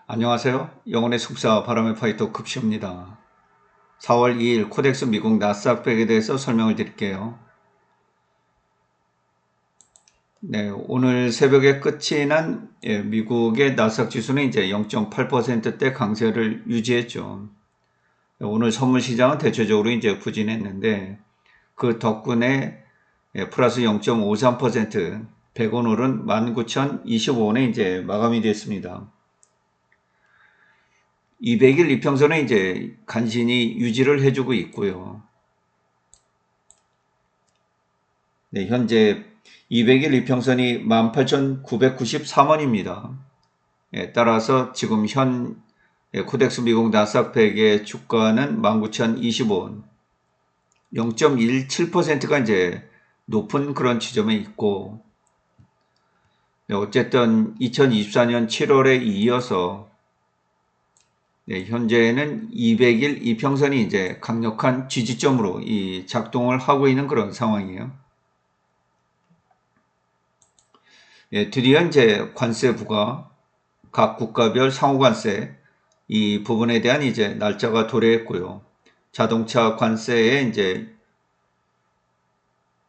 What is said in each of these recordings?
안녕하세요. 영혼의 숙사 바람의 파이터 급시입니다. 4월 2일 코덱스 미국 나스닥 100에 대해서 설명을 드릴게요. 네, 오늘 새벽에 끝이 난 미국의 나스닥 지수는 이제 0.8%대 강세를 유지했죠. 오늘 선물 시장은 대체적으로 이제 부진했는데 그 덕분에 플러스 0.53% 100원 오른 19,025원에 이제 마감이 됐습니다. 200일 이평선은 이제 간신히 유지를 해주고 있고요. 네, 현재 200일 이평선이 18,993원입니다. 따라서 지금 현 코덱스 미국 나스닥 100의 주가는 19,025원, 0.17%가 이제 높은 그런 지점에 있고, 네, 어쨌든 2024년 7월에 이어서 현재는 200일 이평선이 이제 강력한 지지점으로 작동을 하고 있는 그런 상황이에요. 드디어 이제 관세 부과, 각 국가별 상호관세 이 부분에 대한 이제 날짜가 도래했고요. 자동차 관세에 이제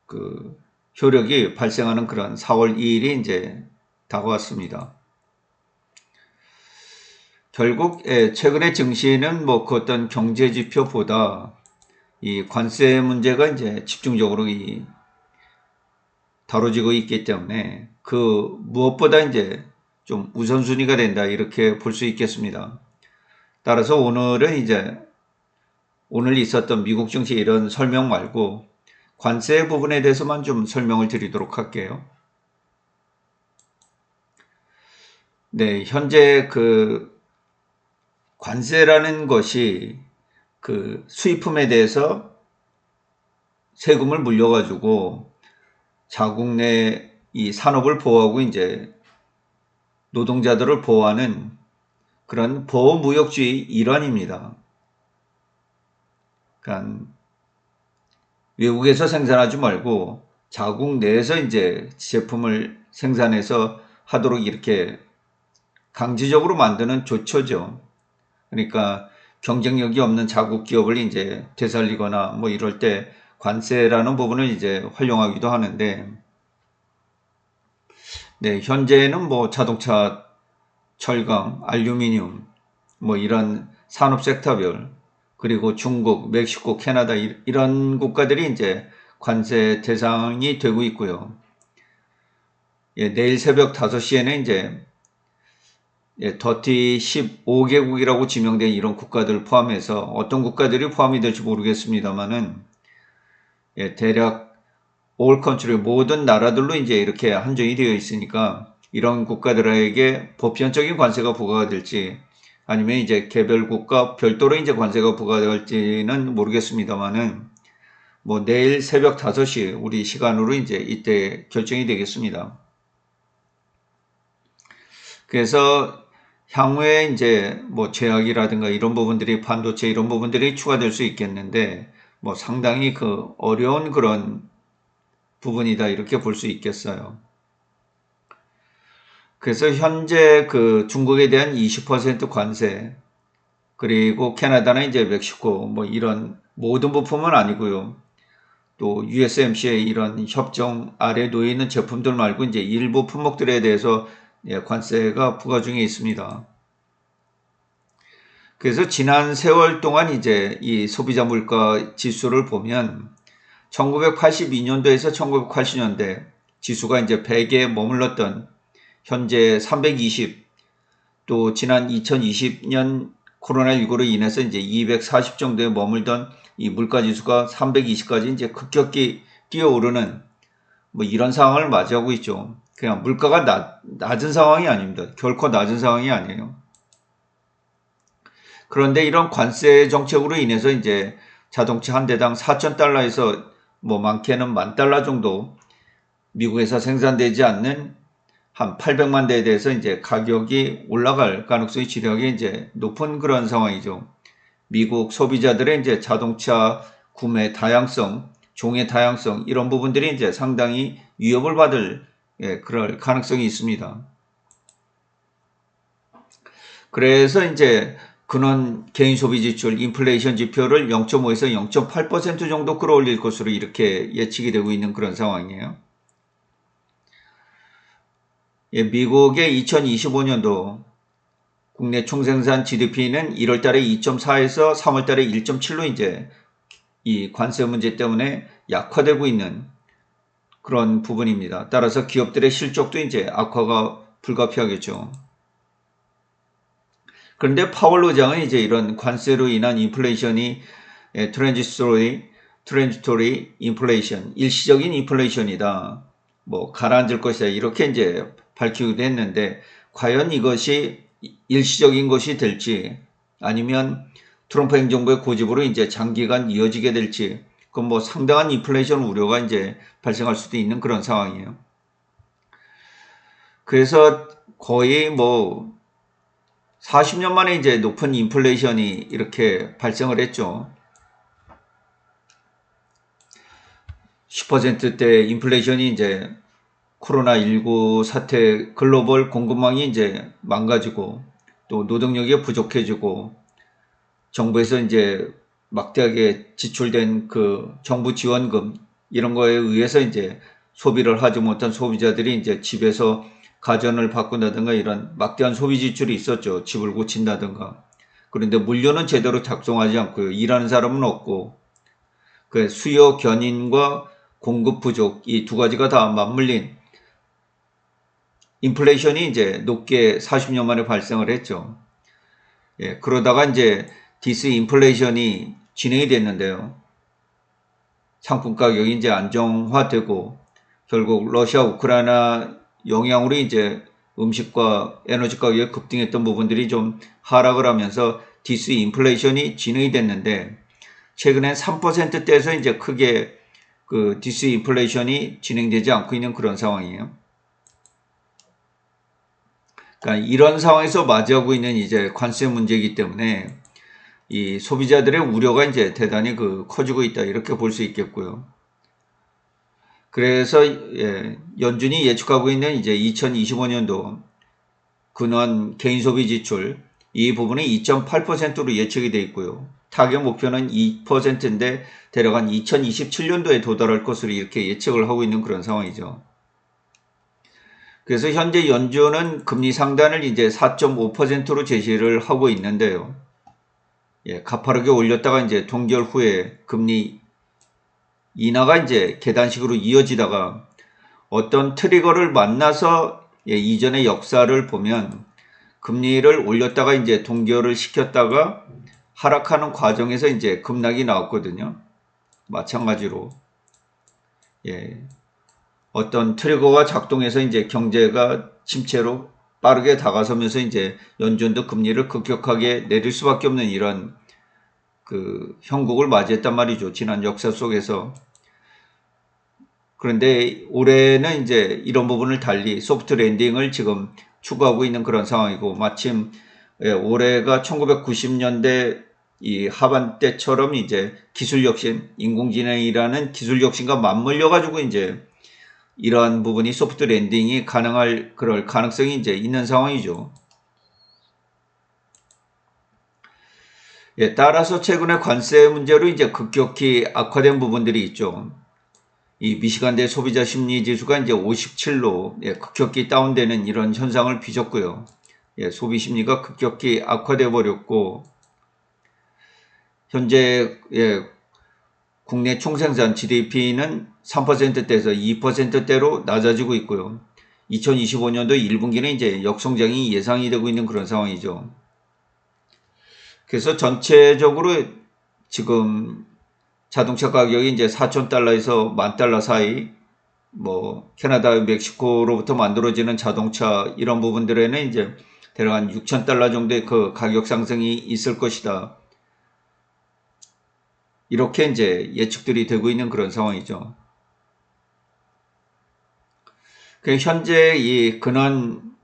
그 효력이 발생하는 그런 4월 2일이 이제 다가왔습니다. 결국 최근의 증시는 뭐 그 어떤 경제 지표보다 이 관세 문제가 이제 집중적으로 다뤄지고 있기 때문에 그 무엇보다 이제 좀 우선순위가 된다 이렇게 볼 수 있겠습니다. 따라서 오늘은 이제 오늘 있었던 미국 증시 이런 설명 말고 관세 부분에 대해서만 좀 설명을 드리도록 할게요. 네, 현재 그 관세라는 것이 그 수입품에 대해서 세금을 물려가지고 자국 내 이 산업을 보호하고 이제 노동자들을 보호하는 그런 보호무역주의 일환입니다. 그러니까 외국에서 생산하지 말고 자국 내에서 이제 제품을 생산해서 하도록 이렇게 강제적으로 만드는 조처죠. 그러니까 경쟁력이 없는 자국 기업을 이제 되살리거나 뭐 이럴 때 관세라는 부분을 이제 활용하기도 하는데, 네, 현재는 뭐 자동차, 철강, 알루미늄, 뭐 이런 산업 섹터별, 그리고 중국, 멕시코, 캐나다 이런 국가들이 이제 관세 대상이 되고 있고요. 내일 새벽 5시에는 이제 더티 15개국이라고 지명된 이런 국가들을 포함해서 어떤 국가들이 포함이 될지 모르겠습니다만은 대략 all country 모든 나라들로 이제 이렇게 한정이 되어 있으니까 이런 국가들에게 보편적인 관세가 부과가 될지 아니면 이제 개별 국가 별도로 이제 관세가 부과될지는 모르겠습니다만은 뭐 내일 새벽 5시 우리 시간으로 이제 이때 결정이 되겠습니다. 그래서 향후에 이제 뭐 제약이라든가 이런 부분들이 반도체 이런 부분들이 추가될 수 있겠는데 뭐 상당히 그 어려운 그런 부분이다 이렇게 볼 수 있겠어요. 그래서 현재 그 중국에 대한 20% 관세 그리고 캐나다나 이제 멕시코 뭐 이런 모든 부품은 아니고요. 또 USMCA 이런 협정 아래 놓여 있는 제품들 말고 이제 일부 품목들에 대해서 관세가 부과 중에 있습니다. 그래서 지난 세월 동안 이제 이 소비자 물가 지수를 보면 1982년도에서 1980년대 지수가 이제 100에 머물렀던 현재 320, 또 지난 2020년 코로나19로 인해서 이제 240 정도에 머물던 이 물가 지수가 320까지 이제 급격히 뛰어오르는 뭐 이런 상황을 맞이하고 있죠. 그냥 물가가 낮은 상황이 아닙니다. 결코 낮은 상황이 아니에요. 그런데 이런 관세 정책으로 인해서 이제 자동차 한 대당 4,000달러에서 뭐 많게는 10,000달러 정도 미국에서 생산되지 않는 한 800만 대에 대해서 이제 가격이 올라갈 가능성이 지대하게 이제 높은 그런 상황이죠. 미국 소비자들의 이제 자동차 구매 다양성, 종의 다양성 이런 부분들이 이제 상당히 위협을 받을 그럴 가능성이 있습니다. 그래서 이제 근원 개인 소비 지출 인플레이션 지표를 0.5에서 0.8% 정도 끌어올릴 것으로 이렇게 예측이 되고 있는 그런 상황이에요. 예, 미국의 2025년도 국내 총생산 GDP는 1월 달에 2.4에서 3월 달에 1.7로 이제 이 관세 문제 때문에 약화되고 있는 그런 부분입니다. 따라서 기업들의 실적도 이제 악화가 불가피하겠죠. 그런데 파월 의장은 이제 이런 관세로 인한 인플레이션이 트랜지토리 인플레이션, 일시적인 인플레이션이다. 뭐 가라앉을 것이다. 이렇게 이제 밝히기도 했는데 과연 이것이 일시적인 것이 될지 아니면 트럼프 행정부의 고집으로 이제 장기간 이어지게 될지 그건 뭐 상당한 인플레이션 우려가 이제 발생할 수도 있는 그런 상황이에요. 그래서 거의 뭐 40년 만에 이제 높은 인플레이션이 이렇게 발생을 했죠. 10%대 인플레이션이 이제 코로나19 사태 글로벌 공급망이 이제 망가지고 또 노동력이 부족해지고 정부에서 이제 막대하게 지출된 그 정부 지원금 이런 거에 의해서 이제 소비를 하지 못한 소비자들이 이제 집에서 가전을 바꾼다든가 이런 막대한 소비 지출이 있었죠. 집을 고친다든가. 그런데 물류는 제대로 작동하지 않고요. 일하는 사람은 없고 그 수요 견인과 공급 부족 이 두 가지가 다 맞물린 인플레이션이 이제 높게 40년 만에 발생을 했죠. 예, 그러다가 이제 디스인플레이션이 진행이 됐는데요. 상품 가격이 이제 안정화되고 결국 러시아 우크라이나 영향으로 이제 음식과 에너지 가격이 급등했던 부분들이 좀 하락을 하면서 디스인플레이션이 진행이 됐는데 최근엔 3%대에서 이제 크게 그 디스인플레이션이 진행되지 않고 있는 그런 상황이에요. 그러니까 이런 상황에서 맞이하고 있는 이제 관세 문제이기 때문에 이 소비자들의 우려가 이제 대단히 커지고 있다 이렇게 볼 수 있겠고요. 그래서 연준이 예측하고 있는 이제 2025년도 근원 개인 소비 지출 이 부분이 2.8%로 예측이 되어 있고요. 타격 목표는 2%인데 대략 한 2027년도에 도달할 것으로 이렇게 예측을 하고 있는 그런 상황이죠. 그래서 현재 연준은 금리 상단을 이제 4.5%로 제시를 하고 있는데요. 예, 가파르게 올렸다가 이제 동결 후에 금리 인하가 이제 계단식으로 이어지다가 어떤 트리거를 만나서 이전의 역사를 보면 금리를 올렸다가 이제 동결을 시켰다가 하락하는 과정에서 이제 급락이 나왔거든요. 마찬가지로 어떤 트리거가 작동해서 이제 경제가 침체로 빠르게 다가서면서 이제 연준도 금리를 급격하게 내릴 수밖에 없는 이런 형국을 맞이했단 말이죠. 지난 역사 속에서. 그런데 올해는 이제 이런 부분을 달리 소프트 랜딩을 지금 추구하고 있는 그런 상황이고 마침 올해가 1990년대 이 하반때처럼 이제 기술 혁신, 인공지능이라는 기술 혁신과 맞물려 가지고 이제 이러한 부분이 소프트 랜딩이 가능할 그럴 가능성이 이제 있는 상황이죠. 따라서 최근에 관세 문제로 이제 급격히 악화된 부분들이 있죠. 이 미시간대 소비자 심리 지수가 이제 57로 급격히 다운되는 이런 현상을 빚었고요. 소비 심리가 급격히 악화돼 버렸고 현재 국내 총생산 GDP는 3%대에서 2%대로 낮아지고 있고요. 2025년도 1분기는 이제 역성장이 예상이 되고 있는 그런 상황이죠. 그래서 전체적으로 지금 자동차 가격이 이제 4,000달러에서 10,000달러 사이, 뭐 캐나다, 멕시코로부터 만들어지는 자동차 이런 부분들에는 이제 대략 한 6,000달러 정도의 그 가격 상승이 있을 것이다. 이렇게 이제 예측들이 되고 있는 그런 상황이죠. 현재 이 근원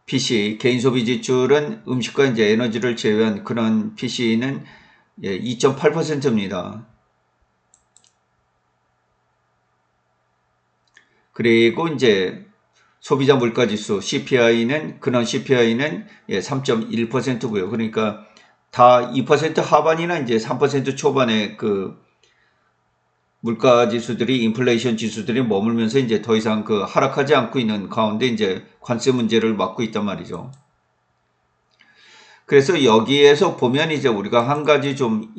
PC 개인 소비 지출은 음식과 이제 에너지를 제외한 근원 PC는 2.8%입니다. 그리고 이제 소비자 물가지수 CPI는 근원 CPI는 3.1%고요. 그러니까 다 2% 하반이나 이제 3% 초반의 그 물가 지수들이 인플레이션 지수들이 머물면서 이제 더 이상 그 하락하지 않고 있는 가운데 이제 관세 문제를 맡고 있단 말이죠. 그래서 여기에서 보면 이제 우리가 한 가지 좀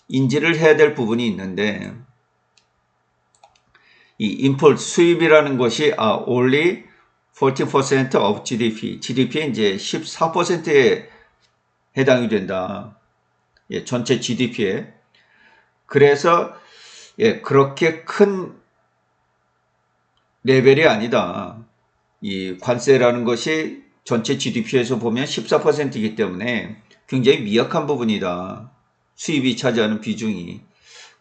인지를 해야 될 부분이 있는데, 이 import 수입이라는 것이 only 14% of GDP, GDP의 이제 14%에 해당이 된다. 전체 GDP에. 그래서 그렇게 큰 레벨이 아니다. 이 관세라는 것이 전체 GDP에서 보면 14%이기 때문에 굉장히 미약한 부분이다. 수입이 차지하는 비중이.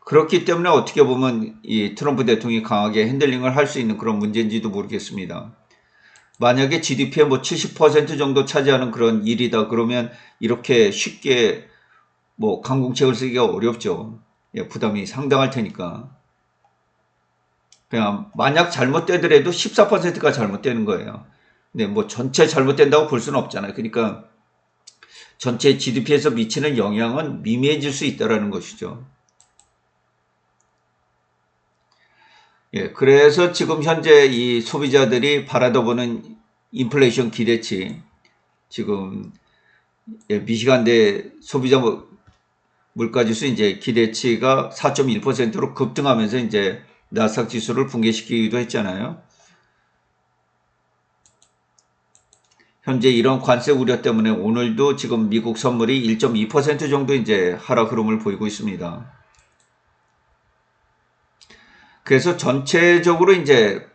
그렇기 때문에 어떻게 보면 이 트럼프 대통령이 강하게 핸들링을 할 수 있는 그런 문제인지도 모르겠습니다. 만약에 GDP의 뭐 70% 정도 차지하는 그런 일이다 그러면 이렇게 쉽게 뭐 강공책을 쓰기가 어렵죠. 부담이 상당할 테니까. 그냥 만약 잘못되더라도 14%가 잘못되는 거예요. 근데 뭐 전체 잘못된다고 볼 수는 없잖아요. 그러니까 전체 GDP에서 미치는 영향은 미미해질 수 있다는 것이죠. 그래서 지금 현재 이 소비자들이 바라다 보는 인플레이션 기대치, 지금 미시간대 소비자 물가지수 이제 기대치가 4.1%로 급등하면서 이제 나스닥 지수를 붕괴시키기도 했잖아요. 현재 이런 관세 우려 때문에 오늘도 지금 미국 선물이 1.2% 정도 이제 하락 흐름을 보이고 있습니다. 그래서 전체적으로 이제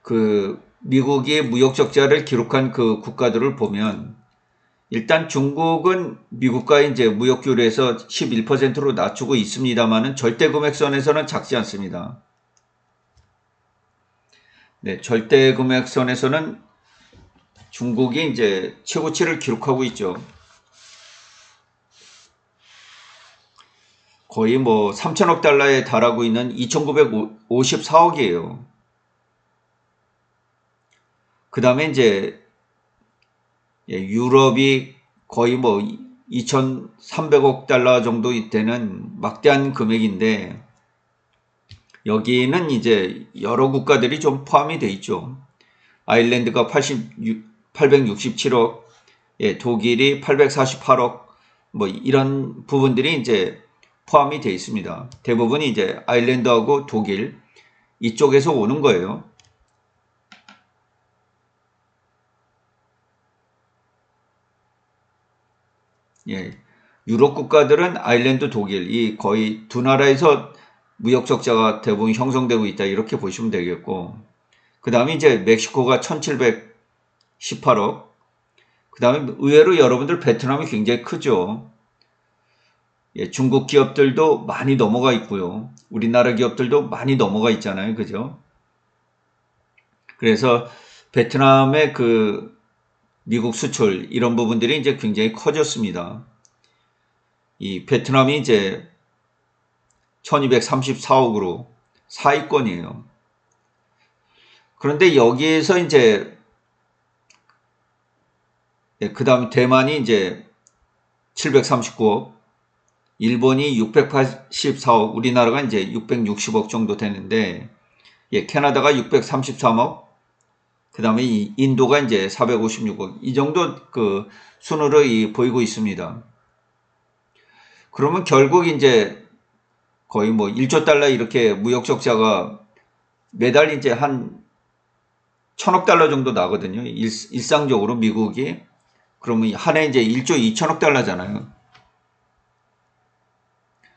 그 미국이 무역 적자를 기록한 그 국가들을 보면 일단 중국은 미국과의 이제 무역 규율에서 11%로 낮추고 있습니다만은 절대 금액선에서는 작지 않습니다. 절대 금액선에서는 중국이 이제 최고치를 기록하고 있죠. 거의 뭐 3천억 달러에 달하고 있는 2,954억이에요. 그 다음에 이제 유럽이 거의 뭐 2,300억 달러 정도 되는 막대한 금액인데 여기는 이제 여러 국가들이 좀 포함이 돼 있죠. 아일랜드가 867억, 독일이 848억, 뭐 이런 부분들이 이제 포함이 되어 있습니다. 대부분이 이제 아일랜드하고 독일 이쪽에서 오는 거예요. 유럽 국가들은 아일랜드, 독일 이 거의 두 나라에서 무역 적자가 대부분 형성되고 있다 이렇게 보시면 되겠고, 그 다음에 이제 멕시코가 1718억, 그 다음에 의외로 여러분들 베트남이 굉장히 크죠. 중국 기업들도 많이 넘어가 있고요. 우리나라 기업들도 많이 넘어가 있잖아요. 그죠? 그래서 베트남의 그 미국 수출 이런 부분들이 이제 굉장히 커졌습니다. 이 베트남이 이제 1234억으로 사위권이에요. 그런데 여기에서 이제 그 다음 대만이 이제 739억, 일본이 684억, 우리나라가 이제 660억 정도 되는데, 캐나다가 633억, 그 다음에 인도가 이제 456억, 이 정도 그 순으로 보이고 있습니다. 그러면 결국 이제 거의 뭐 1조 달러 이렇게 무역 적자가 매달 이제 한 1,000억 달러 정도 나거든요. 일상적으로 미국이. 그러면 한 해 이제 1조 2천억 달러잖아요.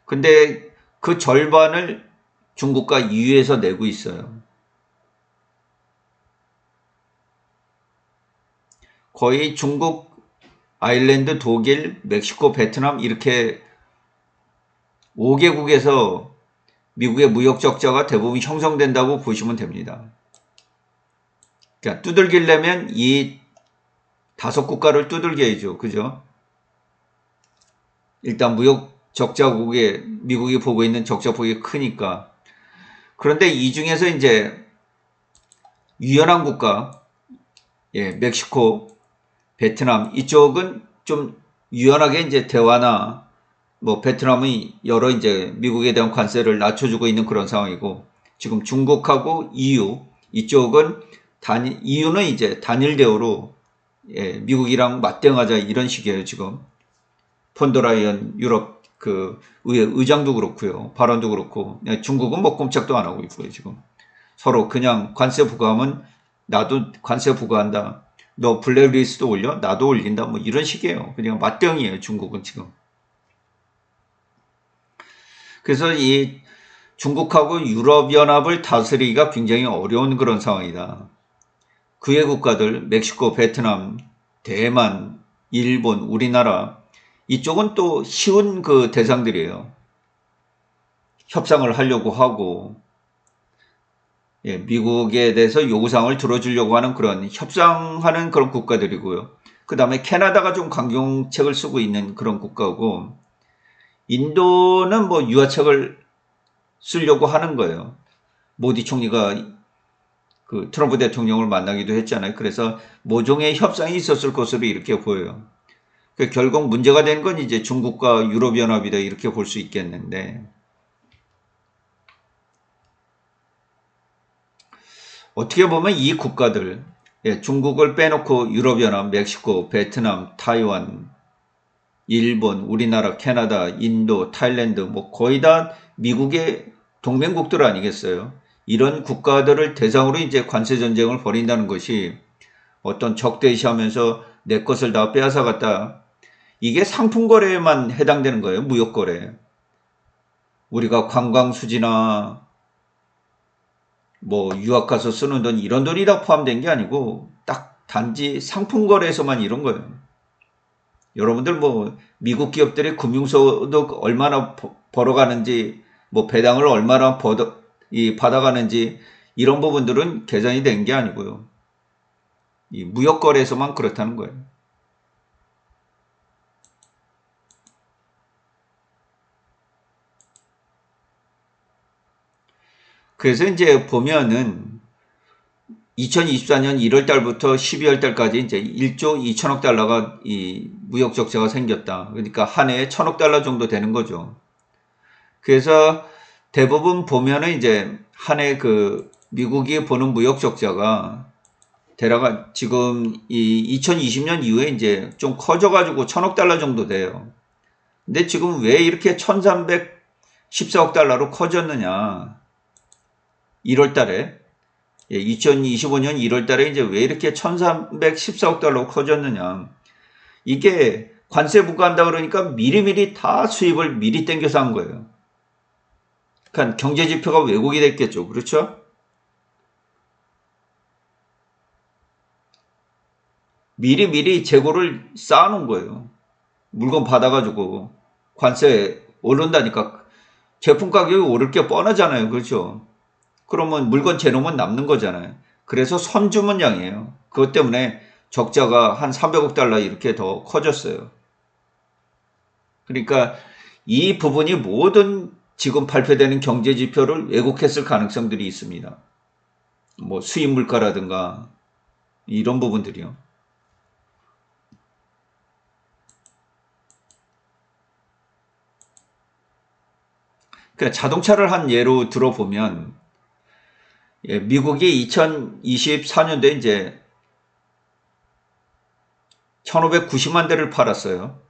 근데 그 절반을 중국과 EU에서 내고 있어요. 거의 중국, 아일랜드, 독일, 멕시코, 베트남 이렇게 5개국에서 미국의 무역 적자가 대부분 형성된다고 보시면 됩니다. 그러니까 두들기려면 이 5국가를 두들겨야죠. 그죠? 일단 무역 적자국에 미국이 보고 있는 적자폭이 크니까. 그런데 이 중에서 이제 유연한 국가, 예, 멕시코, 베트남 이쪽은 좀 유연하게 이제 대화나 뭐 베트남이 여러 이제 미국에 대한 관세를 낮춰주고 있는 그런 상황이고 지금 중국하고 EU 이쪽은 EU는 이제 단일 대우로 예, 미국이랑 맞대응하자 이런 식이에요 지금. 폰더라이언 유럽 그 의장도 그렇고요. 발언도 그렇고 네, 중국은 뭐 꼼짝도 안 하고 있고요. 지금 서로 그냥 관세 부과하면 나도 관세 부과한다. 너 블랙리스트 올려? 나도 올린다. 뭐 이런 식이에요. 그냥 맞대응이에요. 중국은 지금. 그래서 이 중국하고 유럽연합을 다스리기가 굉장히 어려운 그런 상황이다. 그의 국가들 멕시코, 베트남, 대만, 일본, 우리나라 이쪽은 또 쉬운 그 대상들이에요. 협상을 하려고 하고 예, 미국에 대해서 요구사항을 들어주려고 하는 그런 협상하는 그런 국가들이고요. 그 다음에 캐나다가 좀 강경책을 쓰고 있는 그런 국가고 인도는 뭐 유화책을 쓰려고 하는 거예요. 모디 총리가 그 트럼프 대통령을 만나기도 했잖아요. 그래서 모종의 협상이 있었을 것으로 이렇게 보여요. 결국 문제가 된 건 이제 중국과 유럽연합이다 이렇게 볼 수 있겠는데 어떻게 보면 이 국가들 예, 중국을 빼놓고 유럽연합, 멕시코, 베트남, 타이완, 일본, 우리나라, 캐나다, 인도, 타일랜드 뭐 거의 다 미국의 동맹국들 아니겠어요? 이런 국가들을 대상으로 이제 관세 전쟁을 벌인다는 것이 어떤 적대시하면서 내 것을 다 빼앗아갔다. 이게 상품 거래에만 해당되는 거예요. 무역 거래. 우리가 관광 수지나 뭐 유학 가서 쓰는 돈 이런 돈이 다 포함된 게 아니고 딱 단지 상품 거래에서만 이런 거예요. 여러분들 뭐 미국 기업들이 금융소득 얼마나 벌어가는지 뭐 배당을 얼마나 받아가는지 이런 부분들은 계산이 된 게 아니고요. 이 무역 거래에서만 그렇다는 거예요. 그래서 이제 보면은 2024년 1월 달부터 12월 달까지 이제 1조 2천억 달러가 이 무역 적자가 생겼다. 그러니까 한 해에 1,000억 달러 정도 되는 거죠. 그래서 대부분 보면은 이제 한 해 그 미국이 보는 무역 적자가 대략 지금 이 2020년 이후에 이제 좀 커져가지고 1,000억 달러 정도 돼요. 근데 지금 왜 이렇게 1,314억 달러로 커졌느냐? 1월 달에 2025년 1월 달에 이제 왜 이렇게 1,314억 달러로 커졌느냐. 이게 관세 부과한다 그러니까 미리미리 다 수입을 미리 땡겨서 한 거예요. 그러니까 경제 지표가 왜곡이 됐겠죠. 그렇죠? 미리미리 재고를 쌓아놓은 거예요. 물건 받아가지고 관세 오른다니까 제품 가격이 오를 게 뻔하잖아요. 그렇죠? 그러면 물건 재놓으면 남는 거잖아요. 그래서 선주문량이에요. 그것 때문에 적자가 한 300억 달러 이렇게 더 커졌어요. 그러니까 이 부분이 모든 지금 발표되는 경제 지표를 왜곡했을 가능성들이 있습니다. 뭐 수입 물가라든가 이런 부분들이요. 그러니까 자동차를 한 예로 들어보면 미국이 2024년도에 이제 1,590만 대를 팔았어요.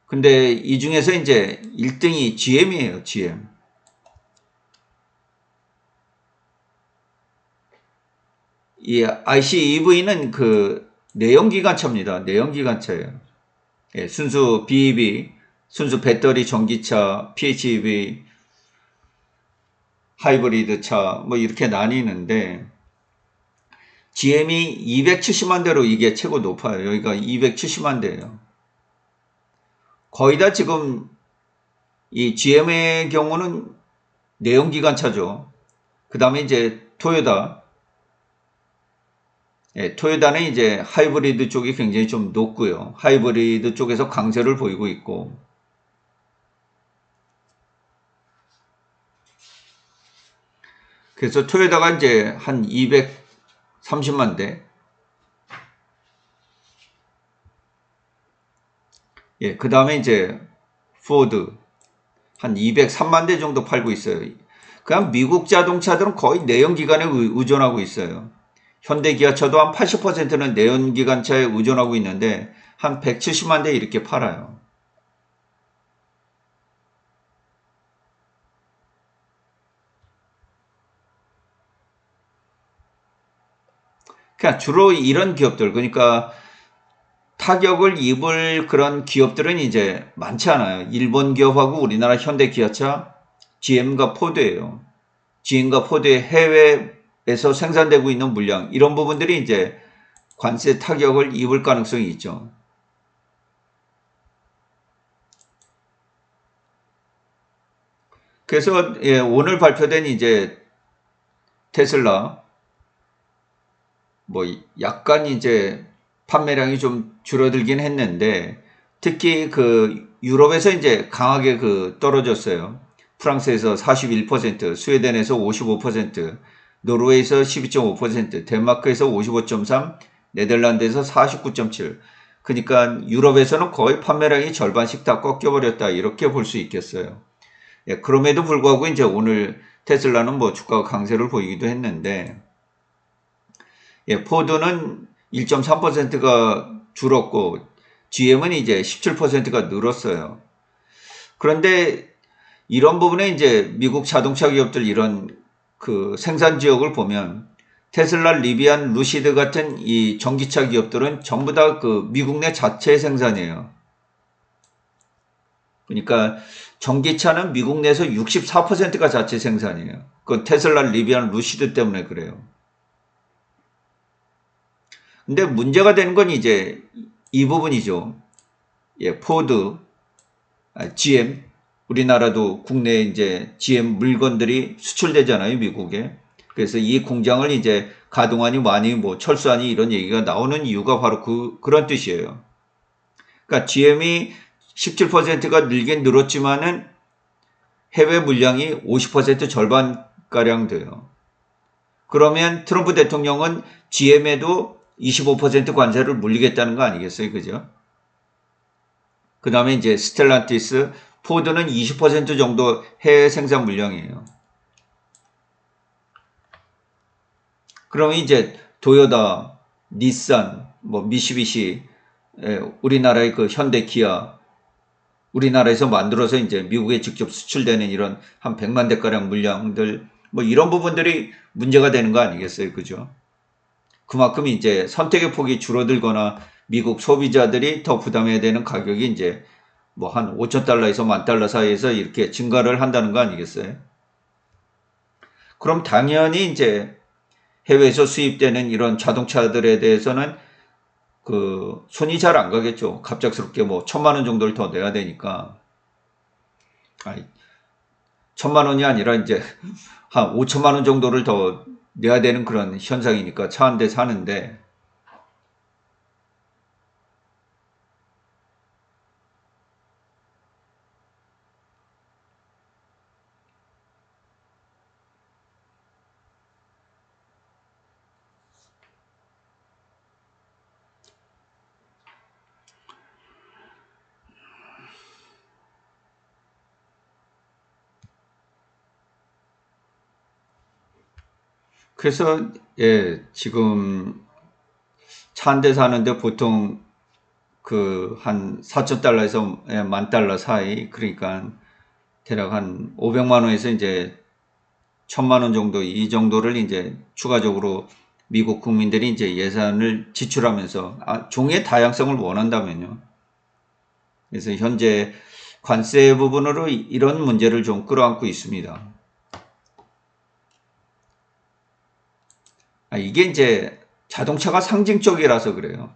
근데 이 중에서 이제 1등이 GM이에요, GM. 이 ICEV는 그 내연기관차입니다. 내연기관차예요. 예, 순수 BEV, 순수 배터리 전기차, PHEV, 하이브리드 차, 뭐 이렇게 나뉘는데, GM이 270만 대로 이게 최고 높아요. 여기가 270만 대예요. 거의 다 지금 이 GM의 경우는 내연기관차죠. 그 다음에 이제 토요타, 예, 토요타는 이제 하이브리드 쪽이 굉장히 좀 높고요. 하이브리드 쪽에서 강세를 보이고 있고, 그래서 토요타가 이제 한 230만 대, 예, 그 다음에 이제 포드 한 203만 대 정도 팔고 있어요. 그냥 미국 자동차들은 거의 내연기관에 의존하고 있어요. 현대기아차도 한 80%는 내연기관차에 의존하고 있는데 한 170만 대 이렇게 팔아요. 그냥 주로 이런 기업들, 그러니까 타격을 입을 그런 기업들은 이제 많지 않아요. 일본 기업하고 우리나라 현대기아차, GM과 포드예요. GM과 포드의 해외에서 생산되고 있는 물량, 이런 부분들이 이제 관세 타격을 입을 가능성이 있죠. 그래서 예, 오늘 발표된 이제 테슬라 뭐 약간 이제 판매량이 좀 줄어들긴 했는데 특히 그 유럽에서 이제 강하게 그 떨어졌어요. 프랑스에서 41%, 스웨덴에서 55%, 노르웨이에서 12.5%, 덴마크에서 55.3, 네덜란드에서 49.7. 그러니까 유럽에서는 거의 판매량이 절반씩 다 꺾여버렸다 이렇게 볼 수 있겠어요. 예, 그럼에도 불구하고 이제 오늘 테슬라는 뭐 주가 강세를 보이기도 했는데, 예, 포드는 1.3%가 줄었고, GM은 이제 17%가 늘었어요. 그런데 이런 부분에 이제 미국 자동차 기업들 이런 그 생산 지역을 보면 테슬라, 리비안, 루시드 같은 이 전기차 기업들은 전부 다 그 미국 내 자체 생산이에요. 그러니까 전기차는 미국 내에서 64%가 자체 생산이에요. 그 테슬라, 리비안, 루시드 때문에 그래요. 근데 문제가 되는 건 이제 이 부분이죠. 예, 포드, GM, 우리나라도 국내에 이제 GM 물건들이 수출되잖아요, 미국에. 그래서 이 공장을 이제 가동하니 많이 뭐 철수하니 이런 얘기가 나오는 이유가 바로 그런 뜻이에요. 그러니까 GM이 17%가 늘긴 늘었지만은 해외 물량이 50% 절반가량 돼요. 그러면 트럼프 대통령은 GM에도 25% 관세를 물리겠다는 거 아니겠어요? 그죠? 그 다음에 이제 스텔란티스, 포드는 20% 정도 해외 생산 물량이에요. 그러면 이제 도요타, 닛산, 뭐 미쓰비시, 우리나라의 그 현대, 기아, 우리나라에서 만들어서 이제 미국에 직접 수출되는 이런 한 100만 대가량 물량들, 뭐 이런 부분들이 문제가 되는 거 아니겠어요? 그죠? 그만큼 이제 선택의 폭이 줄어들거나 미국 소비자들이 더 부담해야 되는 가격이 이제 뭐 한 5천 달러에서 10,000달러 사이에서 이렇게 증가를 한다는 거 아니겠어요? 그럼 당연히 이제 해외에서 수입되는 이런 자동차들에 대해서는 그 손이 잘 안 가겠죠. 갑작스럽게 뭐 1,000만 원 정도를 더 내야 되니까. 아니, 1,000만 원이 아니라 이제 한 5천만 원 정도를 더 내야 되는 그런 현상이니까 차 한 대 사는데, 그래서 예, 지금 차 한 대 사는데 보통 그 한 4천 달러에서 10,000달러 사이, 그러니까 대략 한 500만 원에서 이제 1,000만 원 정도, 이 정도를 이제 추가적으로 미국 국민들이 이제 예산을 지출하면서 종의 다양성을 원한다면요. 그래서 현재 관세 부분으로 이런 문제를 좀 끌어안고 있습니다. 이게 이제 자동차가 상징적이라서 그래요.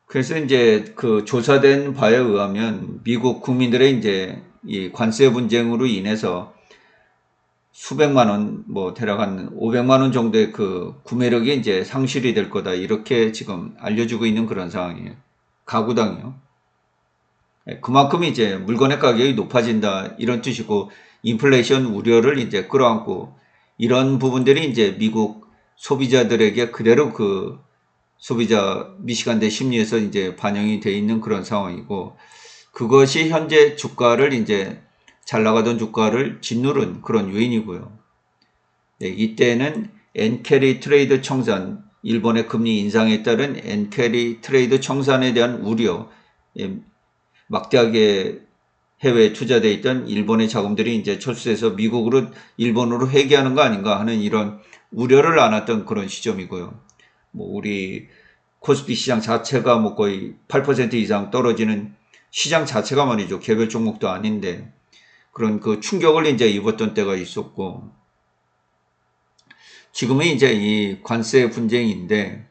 그래서 이제 그 조사된 바에 의하면 미국 국민들의 이제 이 관세 분쟁으로 인해서 수백만 원, 뭐 대략 한 500만 원 정도의 그 구매력이 이제 상실이 될 거다. 이렇게 지금 알려주고 있는 그런 상황이에요. 가구당이요. 그만큼 이제 물건의 가격이 높아진다. 이런 뜻이고, 인플레이션 우려를 이제 끌어안고, 이런 부분들이 이제 미국 소비자들에게 그대로 그 소비자 미시간대 심리에서 이제 반영이 돼 있는 그런 상황이고, 그것이 현재 주가를 이제 잘 나가던 주가를 짓누른 그런 요인이고요. 네, 이때는 엔캐리 트레이드 청산, 일본의 금리 인상에 따른 엔캐리 트레이드 청산에 대한 우려, 막대하게 해외에 투자되어 있던 일본의 자금들이 이제 철수해서 미국으로, 일본으로 회귀하는 거 아닌가 하는 이런 우려를 안았던 그런 시점이고요. 뭐 우리 코스피 시장 자체가 뭐 거의 8% 이상 떨어지는 시장 자체가 말이죠. 개별 종목도 아닌데 그런 그 충격을 이제 입었던 때가 있었고, 지금은 이제 이 관세 분쟁인데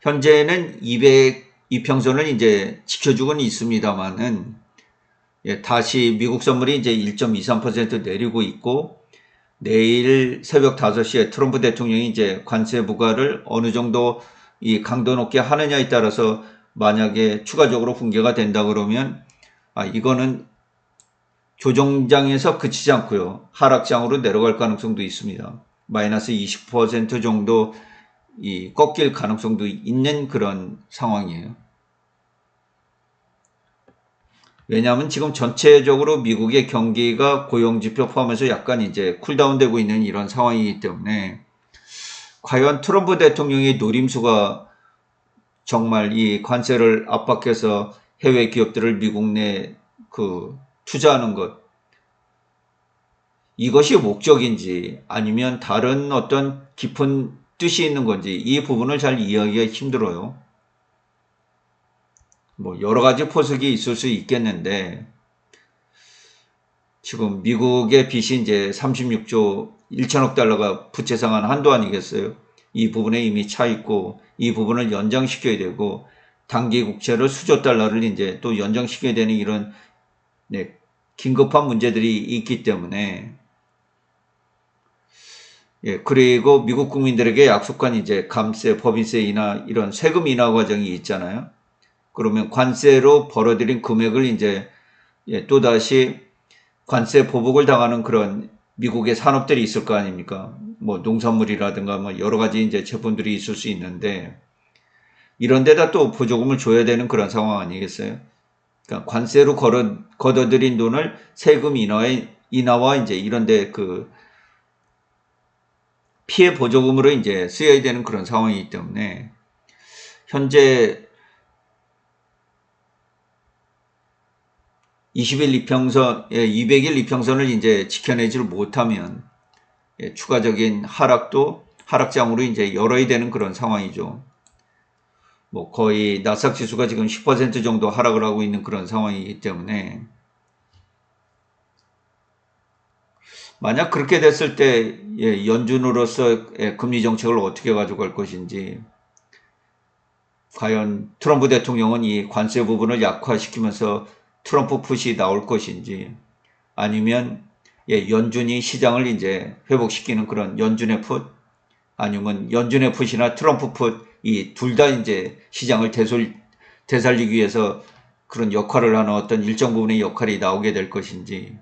현재는 200 이평선을 이제 지켜주고는 있습니다만은, 다시 미국 선물이 이제 1.23% 내리고 있고, 내일 새벽 5시에 트럼프 대통령이 이제 관세 부과를 어느 정도 이 강도 높게 하느냐에 따라서 만약에 추가적으로 붕괴가 된다 그러면, 이거는 조정장에서 그치지 않고요. 하락장으로 내려갈 가능성도 있습니다. 마이너스 20% 정도 이 꺾일 가능성도 있는 그런 상황이에요. 왜냐하면 지금 전체적으로 미국의 경기가 고용지표 포함해서 약간 이제 쿨다운되고 있는 이런 상황이기 때문에, 과연 트럼프 대통령의 노림수가 정말 이 관세를 압박해서 해외 기업들을 미국 내 그 투자하는 것, 이것이 목적인지 아니면 다른 어떤 깊은 뜻이 있는 건지 이 부분을 잘 이해하기가 힘들어요. 뭐 여러 가지 포석이 있을 수 있겠는데, 지금 미국의 빚이 이제 36조 1천억 달러가 부채 상한 한도 아니겠어요? 이 부분에 이미 차 있고, 이 부분을 연장시켜야 되고, 단기 국채를 수조 달러를 이제 또 연장시켜야 되는 이런 긴급한 문제들이 있기 때문에, 그리고 미국 국민들에게 약속한 이제 감세, 법인세 인하, 이런 세금 인하 과정이 있잖아요. 그러면 관세로 벌어들인 금액을 이제 또다시 관세 보복을 당하는 그런 미국의 산업들이 있을 거 아닙니까? 뭐 농산물이라든가 뭐 여러 가지 이제 제품들이 있을 수 있는데, 이런 데다 또 보조금을 줘야 되는 그런 상황 아니겠어요? 그러니까 관세로 걷어들인 돈을 세금 인하와 이제 이런 데 그 피해 보조금으로 이제 쓰여야 되는 그런 상황이기 때문에, 현재 20일 이평선, 200일 이평선을 이제 지켜내지를 못하면 추가적인 하락장으로 이제 열어야 되는 그런 상황이죠. 뭐 거의 나스닥 지수가 지금 10% 정도 하락을 하고 있는 그런 상황이기 때문에, 만약 그렇게 됐을 때 연준으로서 금리 정책을 어떻게 가져갈 것인지, 과연 트럼프 대통령은 이 관세 부분을 약화시키면서 트럼프 풋이 나올 것인지, 아니면 연준이 시장을 이제 회복시키는 그런 연준의 풋, 아니면 연준의 풋이나 트럼프 풋, 이 둘 다 이제 시장을 되살리기 위해서 그런 역할을 하는 어떤 일정 부분의 역할이 나오게 될 것인지,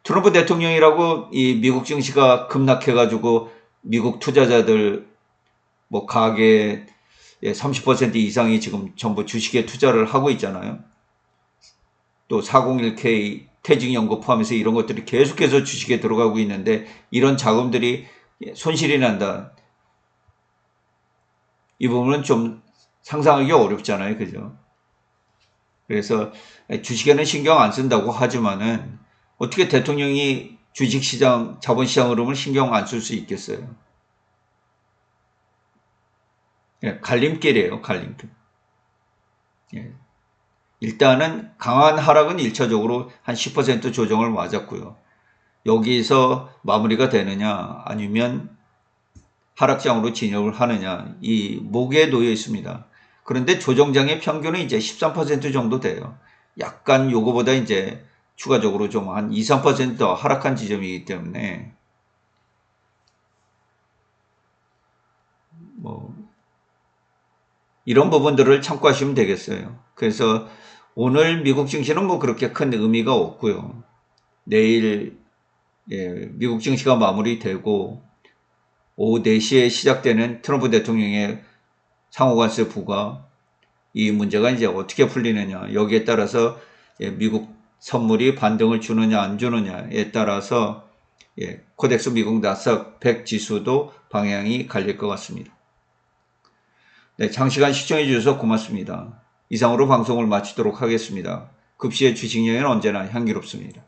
트럼프 대통령이라고 이 미국 증시가 급락해가지고 미국 투자자들 뭐 가계 30% 이상이 지금 전부 주식에 투자를 하고 있잖아요. 또 401k 퇴직연금 포함해서 이런 것들이 계속해서 주식에 들어가고 있는데, 이런 자금들이 손실이 난다. 이 부분은 좀 상상하기 어렵잖아요. 그죠? 그래서 주식에는 신경 안 쓴다고 하지만은 어떻게 대통령이 주식시장, 자본시장 흐름을 신경 안 쓸 수 있겠어요? 갈림길이에요. 갈림길. 일단은 강한 하락은 1차적으로 한 10% 조정을 맞았고요. 여기서 마무리가 되느냐 아니면 하락장으로 진입을 하느냐, 이 목에 놓여 있습니다. 그런데 조정장의 평균은 이제 13% 정도 돼요. 약간 요거보다 이제 추가적으로 좀 한 2, 3% 하락한 지점이기 때문에 뭐 이런 부분들을 참고하시면 되겠어요. 그래서 오늘 미국 증시는 뭐 그렇게 큰 의미가 없고요. 내일 미국 증시가 마무리되고 오후 4시에 시작되는 트럼프 대통령의 상호관세 부과, 이 문제가 이제 어떻게 풀리느냐, 여기에 따라서 미국 선물이 반등을 주느냐 안 주느냐에 따라서 코덱스 미국 나스닥 100 지수도 방향이 갈릴 것 같습니다. 네, 장시간 시청해 주셔서 고맙습니다. 이상으로 방송을 마치도록 하겠습니다. 급시의 주식 여행은 언제나 향기롭습니다.